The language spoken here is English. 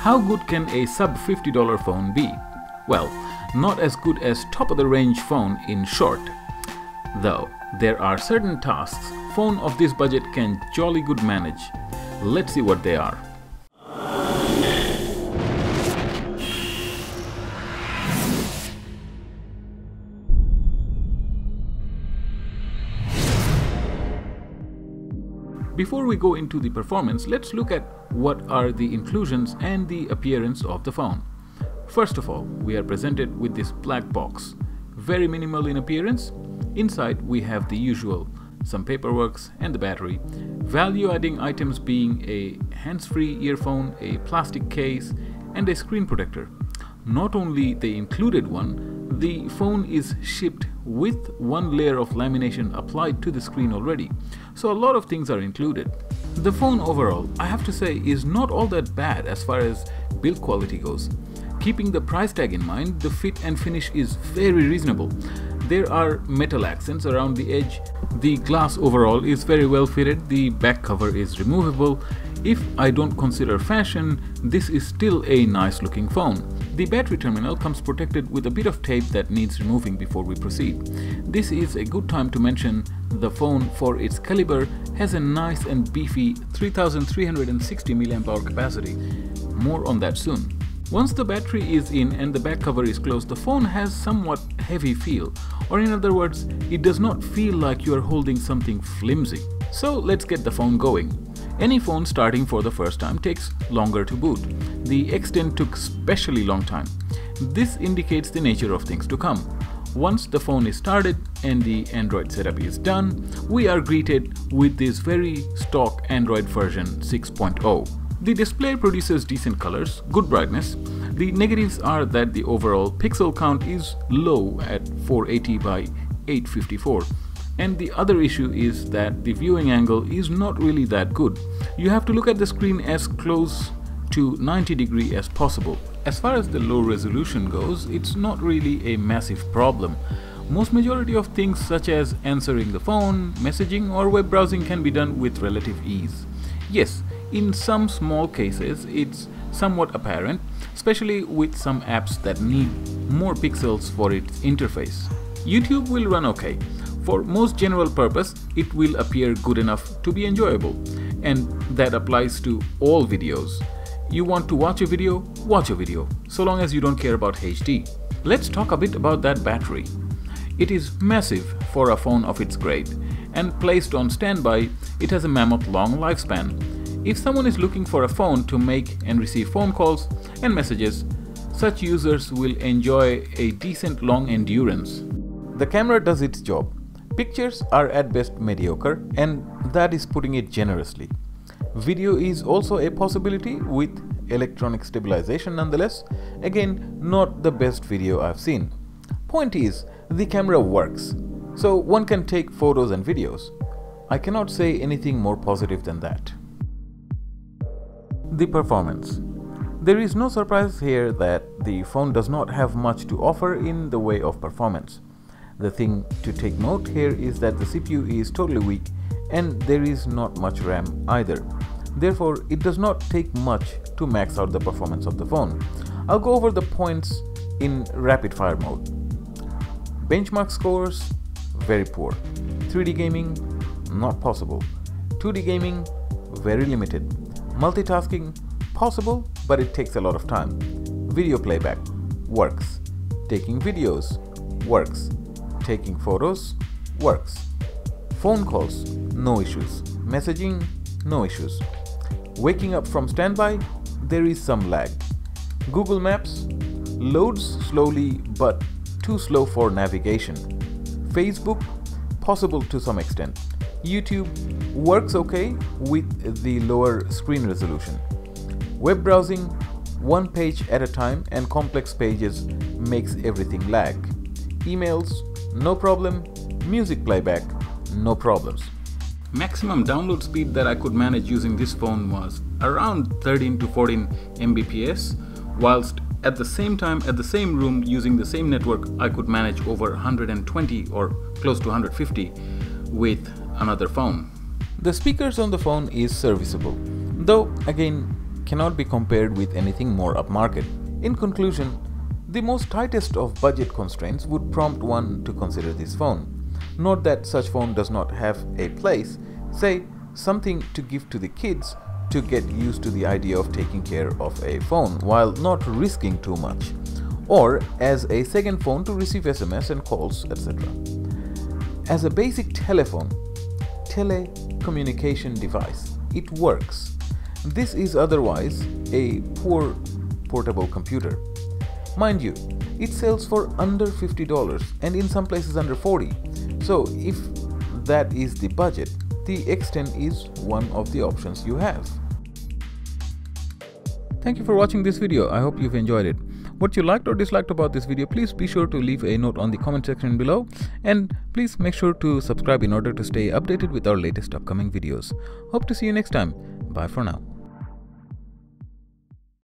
How good can a sub $50 phone be? Well, not as good as top-of-the-range phone in short. Though, there are certain tasks phone of this budget can jolly good manage. Let's see what they are. Before we go into the performance, let's look at what are the inclusions and the appearance of the phone. First of all, we are presented with this black box. Very minimal in appearance. Inside we have the usual, some paperwork and the battery. Value-adding items being a hands-free earphone, a plastic case and a screen protector. Not only the included one, the phone is shipped with one layer of lamination applied to the screen already. So a lot of things are included. The phone overall, I have to say, is not all that bad as far as build quality goes. Keeping the price tag in mind, the fit and finish is very reasonable. There are metal accents around the edge. The glass overall is very well fitted. The back cover is removable. If I don't consider fashion, this is still a nice looking phone. The battery terminal comes protected with a bit of tape that needs removing before we proceed. This is a good time to mention the phone, for its caliber, has a nice and beefy 3360 mAh capacity. More on that soon. Once the battery is in and the back cover is closed, the phone has somewhat heavy feel, or in other words, it does not feel like you are holding something flimsy. So let's get the phone going. Any phone starting for the first time takes longer to boot. The X10 took especially long time. This indicates the nature of things to come. Once the phone is started and the Android setup is done, we are greeted with this very stock Android version 6.0. The display produces decent colors, good brightness. The negatives are that the overall pixel count is low at 480 by 854. And the other issue is that the viewing angle is not really that good. You have to look at the screen as close to 90 degrees as possible. As far as the low resolution goes, it's not really a massive problem. Most majority of things such as answering the phone, messaging or web browsing can be done with relative ease. Yes, in some small cases it's somewhat apparent, especially with some apps that need more pixels for its interface. YouTube will run okay. For most general purpose, it will appear good enough to be enjoyable, and that applies to all videos. You want to watch a video, so long as you don't care about HD. Let's talk a bit about that battery. It is massive for a phone of its grade, and placed on standby, it has a mammoth long lifespan. If someone is looking for a phone to make and receive phone calls and messages, such users will enjoy a decent long endurance. The camera does its job. Pictures are at best mediocre, and that is putting it generously. Video is also a possibility with electronic stabilization nonetheless. Again, not the best video I've seen. Point is, the camera works, so one can take photos and videos. I cannot say anything more positive than that. The performance. There is no surprise here that the phone does not have much to offer in the way of performance. The thing to take note here is that the CPU is totally weak and there is not much RAM either. Therefore, it does not take much to max out the performance of the phone. I'll go over the points in rapid fire mode. Benchmark scores, very poor. 3D gaming, not possible. 2D gaming, very limited. Multitasking, possible, but it takes a lot of time. Video playback, works. Taking videos, works. Taking photos, works. Phone calls, no issues. Messaging, no issues. Waking up from standby, there is some lag. Google Maps loads slowly but too slow for navigation. Facebook, possible to some extent. YouTube works okay with the lower screen resolution. Web browsing, one page at a time, and complex pages makes everything lag. Emails, no problem. Music playback, no problems. Maximum download speed that I could manage using this phone was around 13 to 14 Mbps, whilst at the same time, at the same room, using the same network, I could manage over 120 or close to 150 with another phone. The speakers on the phone is serviceable, though again, cannot be compared with anything more upmarket. In conclusion, the most tightest of budget constraints would prompt one to consider this phone. Note that such phone does not have a place, say something to give to the kids to get used to the idea of taking care of a phone while not risking too much, or as a second phone to receive SMS and calls, etc. As a basic telecommunication device, it works. This is otherwise a poor portable computer. Mind you, it sells for under $50 and in some places under $40. So if that is the budget, the X10 is one of the options you have. Thank you for watching this video. I hope you've enjoyed it. What you liked or disliked about this video, please be sure to leave a note on the comment section below, and please make sure to subscribe in order to stay updated with our latest upcoming videos. Hope to see you next time. Bye for now.